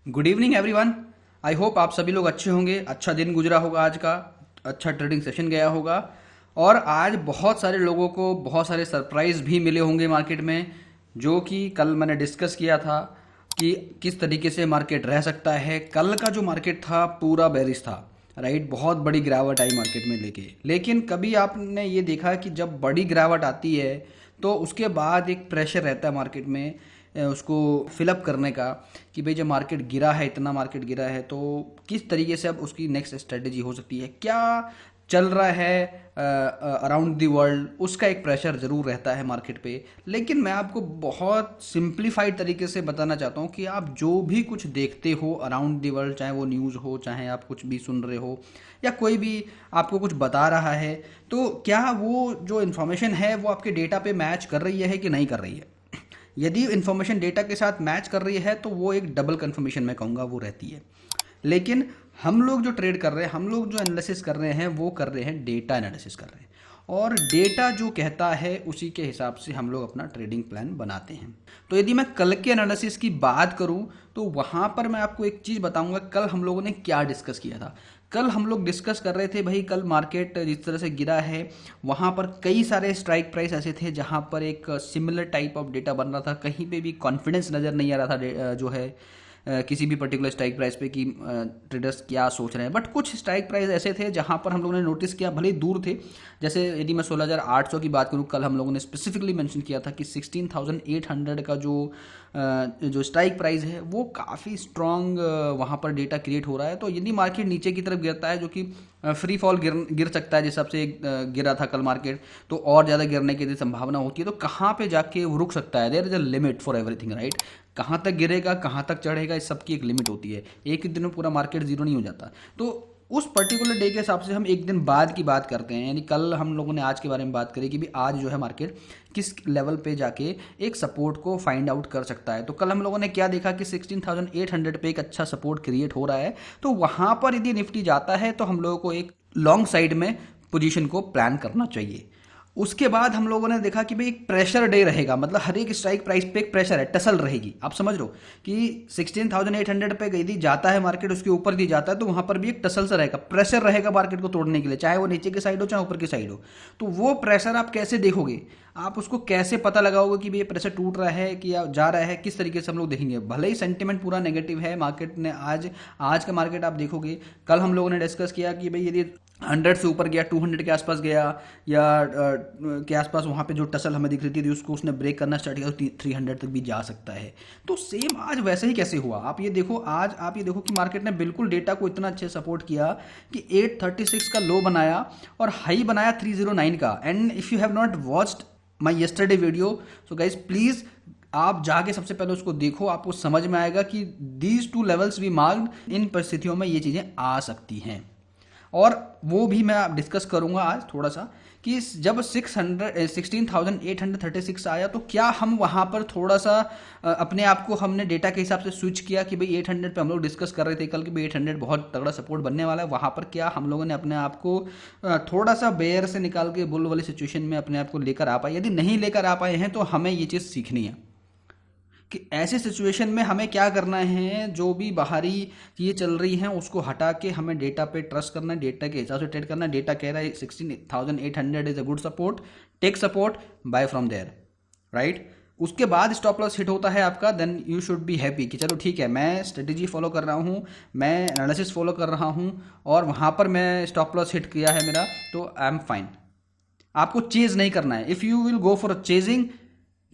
Good evening everyone. I hope आप सभी लोग अच्छे होंगे। अच्छा दिन गुजरा होगा आज का। अच्छा ट्रेडिंग सेशन गया होगा। और आज बहुत सारे लोगों को बहुत सारे सरप्राइज भी मिले होंगे मार्केट में, जो कि कल मैंने डिस्कस किया था कि किस तरीके से मार्केट रह सकता है। कल का जो मार्केट था पूरा बेरिश था, राइट। बहुत बड़ी गिरावट आई मार्केट में लेके। लेकिन कभी आपने ये देखा कि जब बड़ी गिरावट आती है तो उसके बाद एक प्रेशर रहता है मार्केट में उसको फिलअप करने का, कि भाई जब मार्केट गिरा है, इतना मार्केट गिरा है, तो किस तरीके से अब उसकी नेक्स्ट स्ट्रेटेजी हो सकती है, क्या चल रहा है अराउंड द वर्ल्ड, उसका एक प्रेशर ज़रूर रहता है मार्केट पे। लेकिन मैं आपको बहुत सिंप्लीफाइड तरीके से बताना चाहता हूँ कि आप जो भी कुछ देखते हो अराउंड द वर्ल्ड, चाहे वो न्यूज़ हो, चाहे आप कुछ भी सुन रहे हो, या कोई भी आपको कुछ बता रहा है, तो क्या वो जो इन्फॉर्मेशन है वो आपके डेटा पे मैच कर रही है कि नहीं कर रही है। यदि इन्फॉर्मेशन डेटा के साथ मैच कर रही है तो वो एक डबल कंफर्मेशन मैं कहूँगा वो रहती है। लेकिन हम लोग जो ट्रेड कर रहे हैं, हम लोग जो एनालिसिस कर रहे हैं, वो कर रहे हैं डेटा एनालिसिस कर रहे हैं। और डेटा जो कहता है उसी के हिसाब से हम लोग अपना ट्रेडिंग प्लान बनाते हैं। तो यदि मैं कल के एनालिसिस की बात करूं तो वहां पर मैं आपको एक चीज़ बताऊंगा, कल हम लोगों ने क्या डिस्कस किया था। कल हम लोग डिस्कस कर रहे थे भाई, कल मार्केट जिस तरह से गिरा है वहाँ पर कई सारे स्ट्राइक प्राइस ऐसे थे जहाँ पर एक सिमिलर टाइप ऑफ डेटा बन रहा था। कहीं पे भी कॉन्फिडेंस नज़र नहीं आ रहा था जो है किसी भी पर्टिकुलर स्ट्राइक प्राइस पे कि ट्रेडर्स क्या सोच रहे हैं। बट कुछ स्ट्राइक प्राइस ऐसे थे जहां पर हम लोगों ने नोटिस किया, भले ही दूर थे। जैसे यदि मैं 16,800 की बात करूं, कल हम लोगों ने स्पेसिफिकली मेंशन किया था कि 16,800 का जो स्ट्राइक प्राइस है वो काफ़ी स्ट्रॉन्ग वहाँ पर डेटा क्रिएट हो रहा है। तो यदि मार्केट नीचे की तरफ गिरता है, जो कि फ्री फॉल गिर सकता है जिस हिसाब से गिरा था कल मार्केट, तो और ज़्यादा गिरने की संभावना होती है। तो कहाँ पे जाके वो रुक सकता है, there is a limit for everything, right. कहाँ तक गिरेगा, कहाँ तक चढ़ेगा, इस सब की एक लिमिट होती है। एक ही दिन में पूरा मार्केट जीरो नहीं हो जाता। तो उस पर्टिकुलर डे के हिसाब से हम एक दिन बाद की बात करते हैं। यानी कल हम लोगों ने आज के बारे में बात करी कि भी आज जो है मार्केट किस लेवल पे जाके एक सपोर्ट को फाइंड आउट कर सकता है। तो कल हम लोगों ने क्या देखा कि 16,800 पे एक अच्छा सपोर्ट क्रिएट हो रहा है। तो वहाँ पर यदि निफ्टी जाता है तो हम लोगों को एक लॉन्ग साइड में पोजीशन को प्लान करना चाहिए। उसके बाद हम लोगों ने देखा कि भाई एक प्रेशर डे रहेगा, मतलब हर एक स्ट्राइक प्राइस पे एक प्रेशर है, टसल रहेगी। आप समझ लो कि 16,800 पे यदि जाता है मार्केट, उसके ऊपर दी जाता है, तो वहां पर भी एक टसल सा रहेगा, प्रेशर रहेगा मार्केट को तोड़ने के लिए, चाहे वो नीचे की साइड हो चाहे ऊपर की साइड हो। तो वो प्रेशर आप कैसे देखोगे, आप उसको कैसे पता लगाओगे कि भाई ये प्रेशर टूट रहा है कि या जा रहा है, किस तरीके से हम लोग देखेंगे। भले ही सेंटिमेंट पूरा नेगेटिव है मार्केट ने, आज का मार्केट आप देखोगे, कल हम लोगों ने डिस्कस किया कि भाई यदि 100 से ऊपर गया, 200 के आसपास गया, या के आसपास वहाँ पे जो टसल हमें दिख रही थी उसको उसने ब्रेक करना स्टार्ट किया तो 300 तक भी जा सकता है। तो सेम आज वैसे ही कैसे हुआ, आप ये देखो। आज आप ये देखो कि मार्केट ने बिल्कुल डेटा को इतना अच्छे सपोर्ट किया कि 836 का लो बनाया और हाई बनाया 309 का। And if you have not watched my yesterday video, so guys please आप जाके सबसे पहले उसको देखो, आपको समझ में आएगा कि these two levels we marked, इन परिस्थितियों में ये चीज़ें आ सकती हैं। और वो भी मैं डिस्कस करूंगा आज थोड़ा सा कि जब 16,836 आया तो क्या हम वहाँ पर थोड़ा सा अपने आप को हमने डेटा के हिसाब से स्विच किया कि भाई 800 पे हम लोग डिस्कस कर रहे थे कल कि भाई 800 बहुत तगड़ा सपोर्ट बनने वाला है। वहाँ पर क्या हम लोगों ने अपने आप को थोड़ा सा बेयर से निकाल के बुल वाली सिचुएशन में अपने आप को लेकर आ पाए। यदि नहीं लेकर आ पाए हैं तो हमें ये चीज़ सीखनी है कि ऐसे सिचुएशन में हमें क्या करना है। जो भी बाहरी चीज़ें चल रही हैं उसको हटा के हमें डेटा पे ट्रस्ट करना है, डेटा के हिसाब से ट्रेड करना है। डेटा कह रहा है 16,800 is a good support, take support, buy from there, right. उसके बाद स्टॉप लॉस हिट होता है आपका, then you should be happy कि चलो ठीक है, मैं स्ट्रेटेजी फॉलो कर रहा हूँ, मैं एनालिसिस फॉलो कर रहा हूँ और वहाँ पर मैं स्टॉप लॉस हिट किया है मेरा, तो आई एम फाइन। आपको चेज नहीं करना है। If you will go for chasing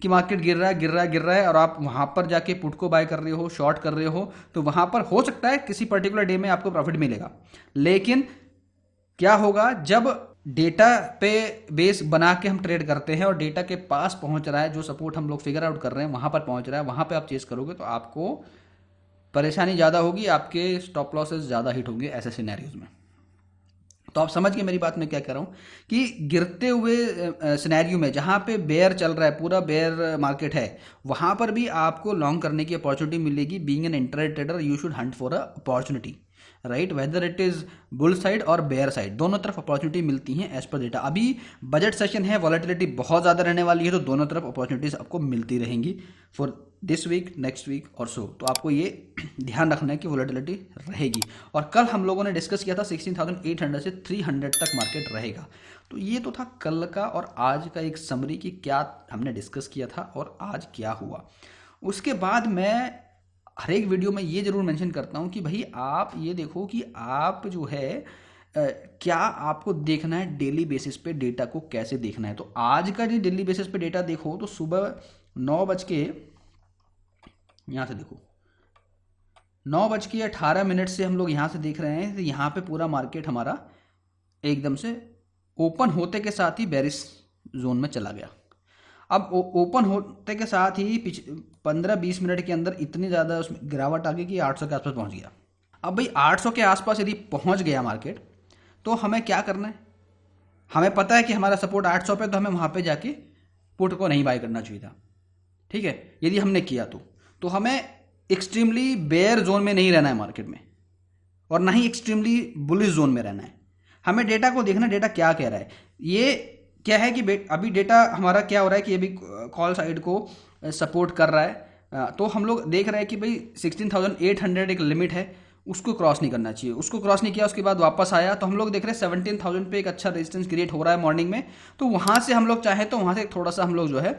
कि मार्केट गिर रहा है गिर रहा है गिर रहा है और आप वहां पर जाके पुट को बाय कर रहे हो, शॉर्ट कर रहे हो, तो वहां पर हो सकता है किसी पर्टिकुलर डे में आपको प्रॉफिट मिलेगा। लेकिन क्या होगा जब डेटा पे बेस बना के हम ट्रेड करते हैं और डेटा के पास पहुंच रहा है, जो सपोर्ट हम लोग फिगर आउट कर रहे हैं वहां पर पहुंच रहा है, वहां पे आप चेस करोगे तो आपको परेशानी ज़्यादा होगी, आपके स्टॉप लॉसेस ज़्यादा हिट होंगे ऐसे सिनेरियोज में। तो आप समझ के मेरी बात मैं क्या कर रहा हूँ कि गिरते हुए सिनेरियो में जहाँ पे बेयर चल रहा है, पूरा बेयर मार्केट है, वहाँ पर भी आपको लॉन्ग करने की अपॉर्चुनिटी मिलेगी। Being an intraday trader you should Hunt for a opportunity, right, whether it is bull side और बेयर साइड, दोनों तरफ अपॉर्चुनिटी मिलती हैं एज पर डेटा। अभी बजट सेशन है, वॉलेटिलिटी बहुत ज़्यादा रहने वाली है, तो दोनों तरफ अपॉर्चुनिटीज आपको मिलती रहेंगी for this week, next week और सो। तो आपको ये ध्यान रखना है कि वोलेटिलिटी रहेगी। और कल हम लोगों ने डिस्कस किया था 16,800 से 300 तक मार्केट रहेगा। तो ये तो था कल का और आज का एक समरी कि क्या हमने डिस्कस किया था और आज क्या हुआ। उसके बाद मैं हर एक वीडियो में ये ज़रूर मेंशन करता हूँ कि भाई आप ये देखो कि आप जो है क्या आपको देखना है डेली बेसिस पे डेटा को कैसे देखना है। तो आज का जो डेली बेसिस पे डेटा देखो तो सुबह 9 बज के, यहाँ से देखो 9:18 से हम लोग यहाँ से देख रहे हैं। तो यहाँ पे पूरा मार्केट हमारा एकदम से ओपन होते के साथ ही बेरिश जोन में चला गया। अब ओपन होते के साथ ही 15-20 मिनट के अंदर इतनी ज़्यादा उसमें गिरावट आ गई कि 800 के आसपास पहुँच गया। अब भाई 800 के आसपास यदि पहुँच गया मार्केट तो हमें क्या करना है, हमें पता है कि हमारा सपोर्ट 800 पे, तो हमें वहाँ पे जाके पुट को नहीं बाय करना चाहिए था। ठीक है, यदि हमने किया तो हमें एक्सट्रीमली बेयर जोन में नहीं रहना है मार्केट में और ना ही एक्सट्रीमली बुलिश जोन में रहना है। हमें डेटा को देखना, डेटा क्या कह रहा है। ये क्या है कि अभी डेटा हमारा क्या हो रहा है कि अभी कॉल साइड को सपोर्ट कर रहा है। तो हम लोग देख रहे हैं कि भाई 16,800 एक लिमिट है, उसको क्रॉस नहीं करना चाहिए। उसको क्रॉस नहीं किया, उसके बाद वापस आया तो हम लोग देख रहे हैं 17,000 पे एक अच्छा रेजिस्टेंस क्रिएट हो रहा है मॉर्निंग में। तो वहाँ से हम लोग चाहे तो वहाँ से थोड़ा सा हम लोग जो है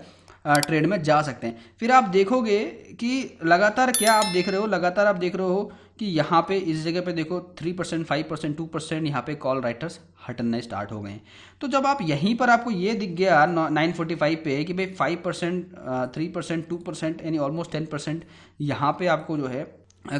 ट्रेड में जा सकते हैं। फिर आप देखोगे कि लगातार क्या आप देख रहे हो, लगातार आप देख रहे हो कि यहाँ पे इस जगह पे देखो 3%, 5%, 2% यहाँ पे कॉल राइटर्स हटने स्टार्ट हो गए हैं। तो जब आप यहीं पर आपको ये दिख गया 945 पे कि भाई 5%, 3%, 2% यानी ऑलमोस्ट 10% यहाँ पे आपको जो है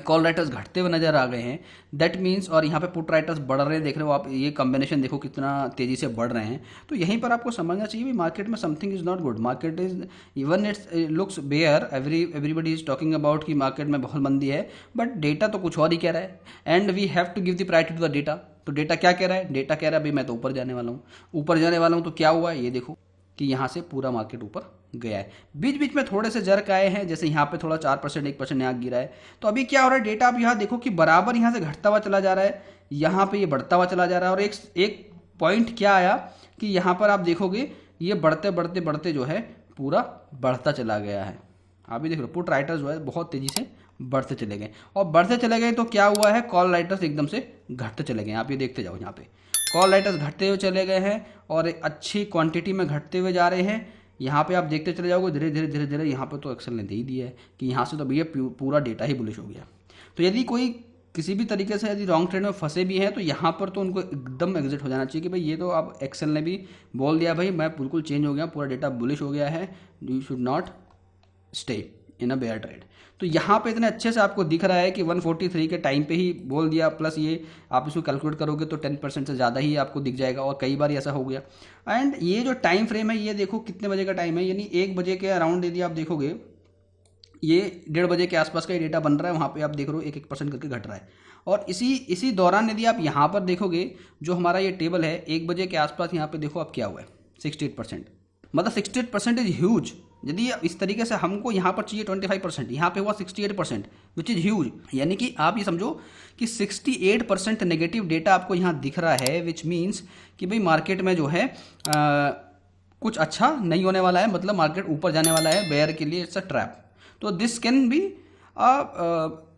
कॉल राइटर्स घटते हुए नजर आ गए हैं, दैट मीन्स, और यहाँ पे पुट राइटर्स बढ़ रहे हैं। देख रहे हो आप, ये कॉम्बिनेशन देखो कितना तेजी से बढ़ रहे हैं। तो यहीं पर आपको समझना चाहिए भी मार्केट में something is not good. Market is even it's looks bear, everybody is talking about कि मार्केट में बहुत मंदी है, बट डेटा तो कुछ और ही कह रहा है। And we have to give the priority to the data. तो डेटा क्या कह रहा है, डेटा कह रहा है भाई मैं तो ऊपर जाने वाला हूँ, ऊपर जाने वाला हूँ। तो क्या हुआ ये देखो कि यहाँ से पूरा मार्केट ऊपर गया है। बीच बीच में थोड़े से जर्क आए हैं, जैसे यहाँ पे थोड़ा 4%, 1% यहाँ गिरा है। तो अभी क्या हो रहा है, डेटा आप यहाँ देखो कि बराबर यहाँ से घटता हुआ चला जा रहा है, यहाँ पे ये बढ़ता हुआ चला जा रहा है। और एक पॉइंट क्या आया कि यहाँ पर आप देखोगे ये बढ़ते बढ़ते बढ़ते जो है पूरा बढ़ता चला गया है। आप भी देख लो पुट राइटर्स जो है बहुत तेजी से बढ़ते चले गए, और बढ़ते चले गए तो क्या हुआ है, कॉल राइटर्स एकदम से घटते चले गए। आप ये देखते जाओ, यहाँ पे कॉल राइटर्स घटते हुए चले गए हैं और अच्छी क्वांटिटी में घटते हुए जा रहे हैं। यहाँ पे आप देखते चले जाओगे धीरे धीरे धीरे धीरे। यहाँ पे तो एक्सेल ने दे ही दिया है कि यहाँ से तो भैया पूरा डेटा ही बुलिश हो गया। तो यदि कोई किसी भी तरीके से यदि रॉन्ग ट्रेड में फंसे भी हैं तो यहाँ पर तो उनको एकदम एग्जिट हो जाना चाहिए कि भाई ये तो अब एक्सेल ने भी बोल दिया भाई मैं बिल्कुल चेंज हो गया, पूरा डेटा बुलिश हो गया है, you should not stay in a bear trade. तो यहाँ पे इतने अच्छे से आपको दिख रहा है कि 143 के टाइम पे ही बोल दिया, प्लस ये आप इसको कैलकुलेट करोगे तो 10% से ज़्यादा ही आपको दिख जाएगा, और कई बार ऐसा हो गया। एंड ये जो टाइम फ्रेम है ये देखो कितने बजे का टाइम है, यानी 1 बजे के अराउंड यदि आप देखोगे ये 1:30 बजे के आसपास का ये डेटा बन रहा है। वहाँ पे आप देख रहे हो 1% करके घट रहा है। और इसी दौरान यदि आप यहाँ पर देखोगे जो हमारा ये टेबल है 1 बजे के आसपास, यहाँ पे देखो अब क्या हुआ है 68%। मतलब 68% इज ह्यूज। यदि इस तरीके से हमको यहाँ पर चाहिए 25%, यहाँ पे हुआ 68%, विच इज़ ह्यूज। यानी कि आप ये समझो कि 68% नेगेटिव डेटा आपको यहाँ दिख रहा है, विच मीन्स कि भाई मार्केट में जो है कुछ अच्छा नहीं होने वाला है, मतलब मार्केट ऊपर जाने वाला है, बेयर के लिए इट्स अ ट्रैप। तो this can be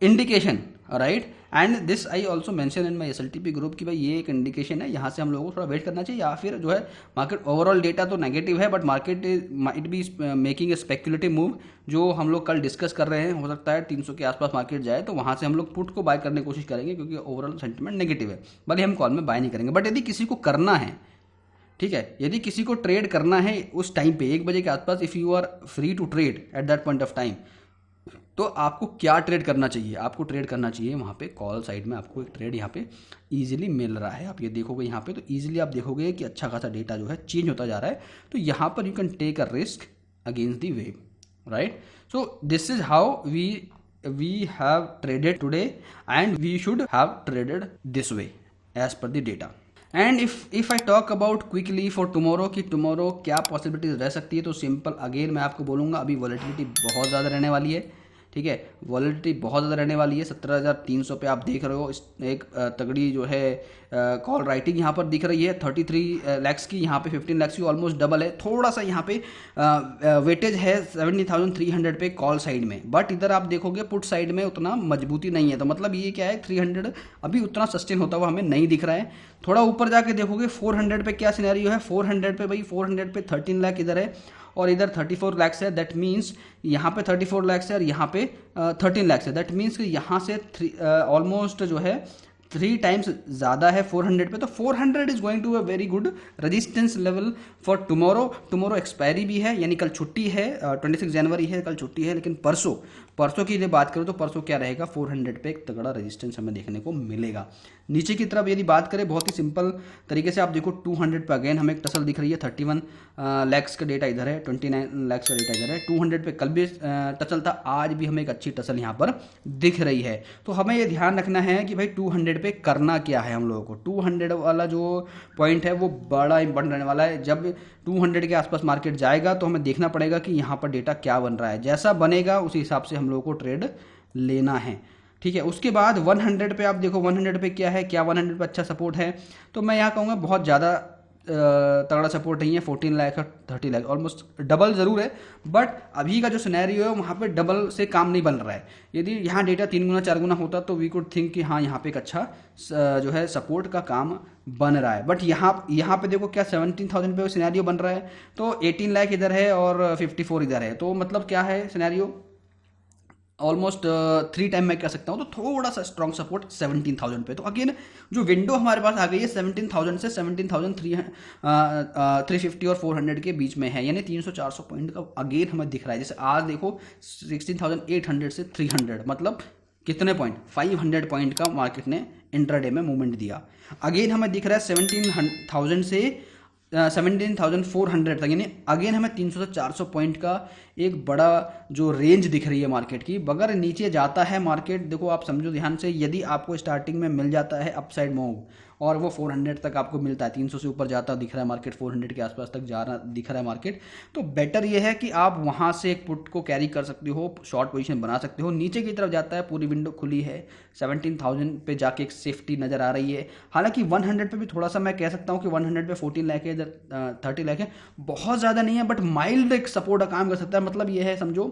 indication, right. And this I also mention in my SLTP group कि भाई ये एक इंडिकेशन है, यहाँ से हम लोगों को थोड़ा वेट करना चाहिए। या फिर जो है मार्केट ओवरऑल डेटा तो नेगेटिव है, but market it be making a speculative move, जो हम लोग कल डिस्कस कर रहे हैं। हो सकता है 300 के आसपास मार्केट जाए तो वहाँ से हम लोग पुट को बाय करने की कोशिश करेंगे, क्योंकि ओवरऑल सेंटिमेंट नेगेटिव है, भले हम कॉल में बाय नहीं करेंगे। बट यदि किसी को करना है, ठीक है, यदि किसी को ट्रेड करना है उस टाइम पे 1 बजे के आसपास, if you are free to trade at that point of time, तो आपको क्या ट्रेड करना चाहिए, आपको ट्रेड करना चाहिए वहाँ पे कॉल साइड में। आपको एक ट्रेड यहाँ पे इजीली मिल रहा है। आप ये देखोगे यहाँ पे तो इजीली आप देखोगे कि अच्छा खासा डेटा जो है चेंज होता जा रहा है। तो यहाँ पर you can take a risk against the wave, right. So this is how we have traded today, and we should have traded this way as per the data. And if I talk about quickly for tomorrow कि tomorrow क्या possibilities रह सकती है, तो simple again मैं आपको बोलूँगा अभी वॉलेटिलिटी बहुत ज़्यादा रहने वाली है, ठीक है। वॉलेटिलिटी बहुत ज़्यादा रहने वाली है, 17,300 पे आप देख रहे हो। एक तगड़ी जो है कॉल राइटिंग यहाँ पर दिख रही है 33 लैक्स की, यहाँ पे 15 लैक्स की, ऑलमोस्ट डबल है। थोड़ा सा यहाँ पे वेटेज है 17,300 पे कॉल साइड में, बट इधर आप देखोगे पुट साइड में उतना मजबूती नहीं है। तो मतलब ये क्या है, 300 अभी उतना सस्टेन होता हुआ हमें नहीं दिख रहा है। थोड़ा ऊपर जाके देखोगे 400 पे क्या सिनेरियो है, 400 पे भाई 400 पे 13 लाख इधर है और इधर 34 लैक्स है। दैट मीन्स यहाँ पे 34 लैक्स है और यहाँ पे 13 लैक्स है। दैट मीन्स कि यहाँ से ऑलमोस्ट जो है 3 टाइम्स ज़्यादा है 400 पे। तो 400 is going to a very good resistance level for tomorrow expiry भी है, यानी कल छुट्टी है, 26 जनवरी है, कल छुट्टी है। लेकिन परसों की यदि बात करूँ तो परसों क्या रहेगा, 400 पे एक तगड़ा रेजिस्टेंस हमें देखने को मिलेगा। नीचे की तरफ यदि बात करें बहुत ही सिंपल तरीके से आप देखो 200 पे अगेन हमें एक टसल दिख रही है। 31 लैक्स का डेटा इधर है, 29 लैक्स का डेटा इधर है। 200 पे कल भी टसल था, आज भी हमें एक अच्छी टसल यहाँ पर दिख रही है। तो हमें ये ध्यान रखना है कि भाई 200 पे करना क्या है हम लोगों को। 200 वाला जो पॉइंट है वो बड़ा इंपॉर्टेंट रहने वाला है। जब 200 के आसपास मार्केट जाएगा तो हमें देखना पड़ेगा कि यहाँ पर डेटा क्या बन रहा है। जैसा बनेगा उसी हिसाब से हम लोगों को ट्रेड लेना है, ठीक है। उसके बाद 100 पे आप देखो 100 पे क्या है, क्या 100 पे अच्छा सपोर्ट है। तो मैं यहाँ कहूँगा बहुत ज़्यादा तगड़ा सपोर्ट नहीं है। 14 लाख और 30 लाख ऑलमोस्ट डबल ज़रूर है, बट अभी का जो सिनेरियो है वहाँ पे डबल से काम नहीं बन रहा है। यदि यहाँ डेटा 3 गुना 4 गुना होता तो वी कुड थिंक कि हाँ यहाँ पे एक अच्छा जो है सपोर्ट का काम बन रहा है। बट यहाँ पे देखो क्या 17,000 पे सिनेरियो बन रहा है, तो 18 लाख इधर है और 54 इधर है। तो मतलब क्या है सिनेरियो, ऑलमोस्ट 3 टाइम मैं कह सकता हूँ। तो थोड़ा सा स्ट्रॉन्ग सपोर्ट 17,000 पे। तो अगेन जो विंडो हमारे पास आ गई है 17,000 से 17,350 और 400 के बीच में है, यानी 300-400 पॉइंट का अगेन हमें दिख रहा है। जैसे आज देखो 16,800 से 300, मतलब कितने पॉइंट, 500 पॉइंट का मार्केट ने इंट्राडे में मूवमेंट दिया। अगेन हमें दिख रहा है 17,000 से 17,400 तक, यानी अगेन हमें 300 से 400 पॉइंट का एक बड़ा जो रेंज दिख रही है मार्केट की। अगर नीचे जाता है मार्केट, देखो आप समझो ध्यान से, यदि आपको स्टार्टिंग में मिल जाता है अपसाइड मूव और वो 400 तक आपको मिलता है, 300 से ऊपर जाता दिख रहा है मार्केट, 400 के आसपास तक जा रहा दिख रहा है मार्केट, तो बेटर ये है कि आप वहाँ से एक पुट को कैरी कर सकते हो, शॉर्ट पोजीशन बना सकते हो। नीचे की तरफ जाता है, पूरी विंडो खुली है, 17,000 पे जाके एक सेफ्टी नज़र आ रही है। हालांकि 100 पे भी थोड़ा सा मैं कह सकता हूँ कि 100 पे 14 लाख है, इधर 30 लाख है, बहुत ज़्यादा नहीं है, बट माइल्ड एक सपोर्ट का काम कर सकता है। मतलब ये है समझो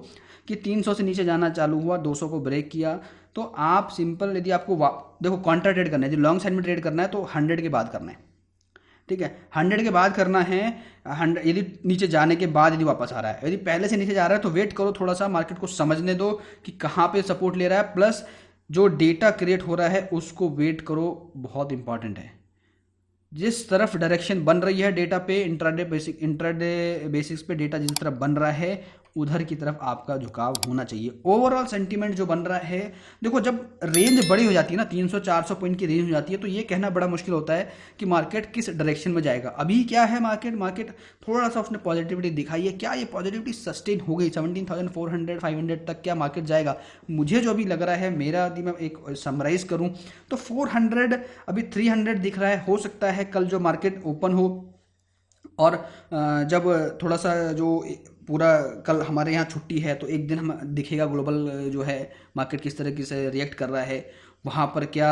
कि 300 से नीचे जाना चालू हुआ, 200 को ब्रेक किया, तो आप सिंपल यदि आपको देखो कॉन्ट्रा ट्रेड करना है, यदि लॉन्ग साइड में ट्रेड करना है तो 100 के बाद करना है, ठीक है। 100 के बाद करना है। 100 यदि नीचे जाने के बाद यदि वापस आ रहा है, यदि पहले से नीचे जा रहा है तो वेट करो, थोड़ा सा मार्केट को समझने दो कि कहाँ पे सपोर्ट ले रहा है, प्लस जो डेटा क्रिएट हो रहा है उसको वेट करो, बहुत इंपॉर्टेंट है। जिस तरफ डायरेक्शन बन रही है डेटा पे, इंट्राडे बेसिक्स पे डेटा जिस तरफ बन रहा है उधर की तरफ आपका झुकाव होना चाहिए। ओवरऑल सेंटीमेंट जो बन रहा है, देखो जब रेंज बड़ी हो जाती है ना, 300-400 पॉइंट की रेंज हो जाती है, तो ये कहना बड़ा मुश्किल होता है कि मार्केट किस डायरेक्शन में जाएगा। अभी क्या है मार्केट थोड़ा सा उसने पॉजिटिविटी दिखाई है। क्या ये पॉजिटिविटी सस्टेन हो गई 17,400 500 तक क्या मार्केट जाएगा? मुझे जो अभी लग रहा है, मेरा यदि मैं एक समराइज करूं तो 400 अभी 300 दिख रहा है। हो सकता है कल जो मार्केट ओपन हो और जब थोड़ा सा जो पूरा कल हमारे यहाँ छुट्टी है तो एक दिन हम दिखेगा ग्लोबल जो है मार्केट किस तरीके से रिएक्ट कर रहा है, वहाँ पर क्या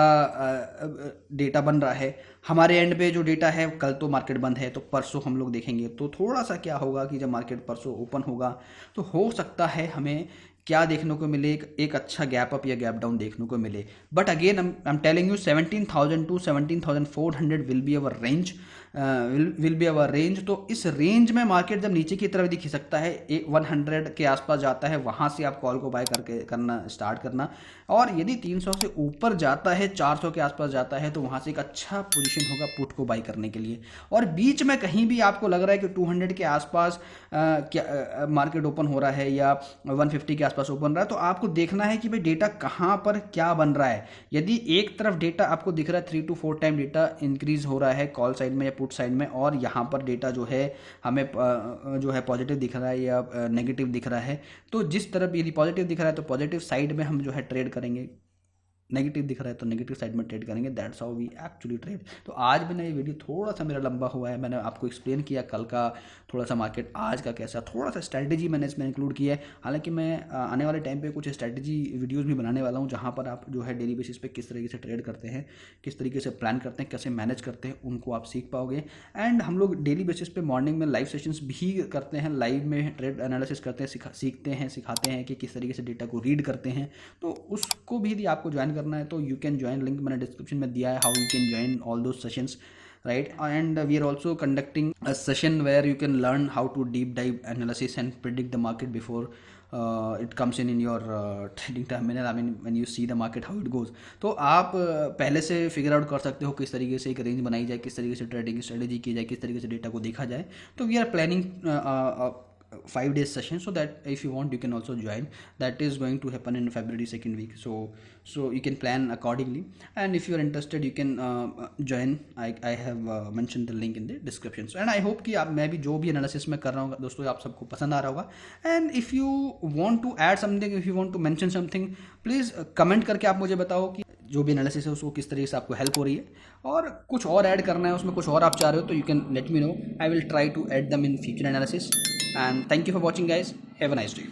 डेटा बन रहा है। हमारे एंड पे जो डेटा है, कल तो मार्केट बंद है तो परसों हम लोग देखेंगे, तो थोड़ा सा क्या होगा कि जब मार्केट परसों ओपन होगा तो हो सकता है हमें क्या देखने को मिले, एक अच्छा गैप अप या गैप डाउन देखने को मिले। But again I am telling you 17,000 to 17,400 will be our range, will be our range. तो इस रेंज में मार्केट जब नीचे की तरफ दिख सकता है, 100 के आसपास जाता है, वहाँ से आप कॉल को बाय करना स्टार्ट करना। और यदि 300 से ऊपर जाता है, 400 के आसपास जाता है, तो वहाँ से एक अच्छा पोजीशन होगा पुट को बाय करने के लिए। और बीच में कहीं भी आपको लग रहा है कि 200 के आसपास क्या मार्केट ओपन हो रहा है या 150 के आसपास ओपन रहा है, तो आपको देखना है कि भाई डेटा कहाँ पर क्या बन रहा है। यदि एक तरफ डेटा आपको दिख रहा है 3 to 4 टाइम डेटा इंक्रीज हो रहा है कॉल साइड में या पुट साइड में, और यहाँ पर डेटा जो है हमें जो है पॉजिटिव दिख रहा है या नेगेटिव दिख रहा है, तो जिस तरफ यदि पॉजिटिव दिख रहा है तो पॉजिटिव साइड में हम जो है ट्रेड करेंगे। नेगेटिव दिख रहा है तो नेगेटिव साइड में ट्रेड करेंगे। That's how we actually trade. तो आज मैंने ये वीडियो थोड़ा सा मेरा लंबा हुआ है, मैंने आपको एक्सप्लेन किया कल का थोड़ा सा मार्केट, आज का कैसा, थोड़ा सा स्ट्रैटेजी मैंने इसमें इंक्लूड किया है। हालांकि मैं आने वाले टाइम पे कुछ स्ट्रैटेजी वीडियोस भी बनाने वाला हूँ जहाँ पर आप जो है डेली बेसिस पे किस तरीके से ट्रेड करते हैं, किस तरीके से प्लान करते हैं, कैसे मैनेज करते हैं, उनको आप सीख पाओगे। एंड हम लोग डेली बेसिस पे मॉर्निंग में लाइव सेशंस भी करते हैं, लाइव में ट्रेड एनालिसिस करते हैं, सीखते हैं, सिखाते हैं कि किस तरीके से डेटा को रीड करते हैं। तो उसको भी यदि आपको ज्वाइन करना है तो यू कैन ज्वाइन, लिंक मैंने डिस्क्रिप्शन में दिया है, how you can join all those sessions, right? And we are also conducting a session where you can learn how to deep dive analysis and predict the market before it comes in your trading terminal. I mean when you see the market how it goes, तो आप पहले से figure out कर सकते हो किस तरीके से एक रेंज बनाई जाए, किस तरीके से ट्रेडिंग स्ट्रेटेजी की जाए, किस तरीके से डेटा को देखा जाए। तो we are planning 5 days session, so that if you want you can also join. That is going to happen in February 2nd week, so you can plan accordingly, and if you are interested you can join. I have mentioned the link in the description. So, and I hope कि आप, मैं भी जो भी analysis में कर रहा हूँ दोस्तों, आप सबको पसंद आ रहा होगा। And if you want to add something, if you want to mention something, please comment करके आप मुझे बताओ कि जो भी एनालिसिस है उसको किस तरीके से आपको हेल्प हो रही है, और कुछ और ऐड करना है उसमें, कुछ और आप चाह रहे हो तो you can let me know. I will try to add them in future analysis. And thank you for watching guys. Have a nice day.